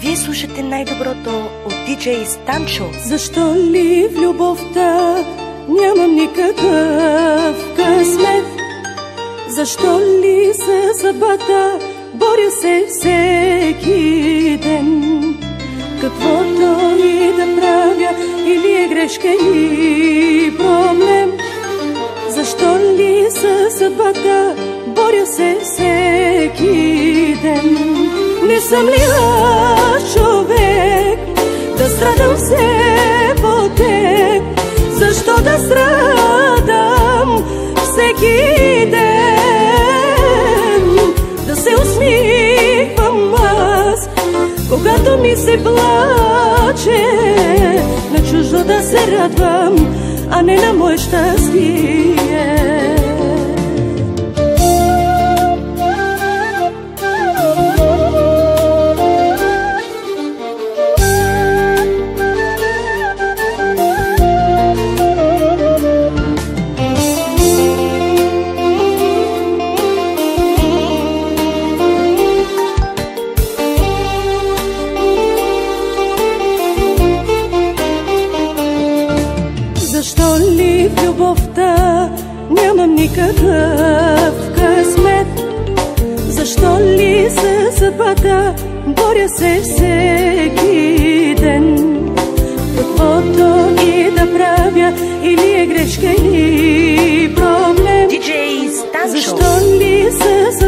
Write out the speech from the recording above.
Вие слушате най-доброто от диджей Станчо. Защо ли в любовта нямам никакъв късмет? Защо ли със съдбата боря се всеки ден? Каквото и да правя, или е грешка, или проблем? Защо ли със съдбата боря се всеки ден? Не съм ли аз човек да страдам все по теб? Защо да страдам всеки ден? Да се усмихвам аз, когато ми се плаче, на чуждо да се радвам, а не на мое щастие. Защо ли в любовта нямам никакъв късмет? Защо ли със съдбата боря се всеки ден? Каквото и да правя, или е грешка, или проблем? Диджей Станчо. Защо ли със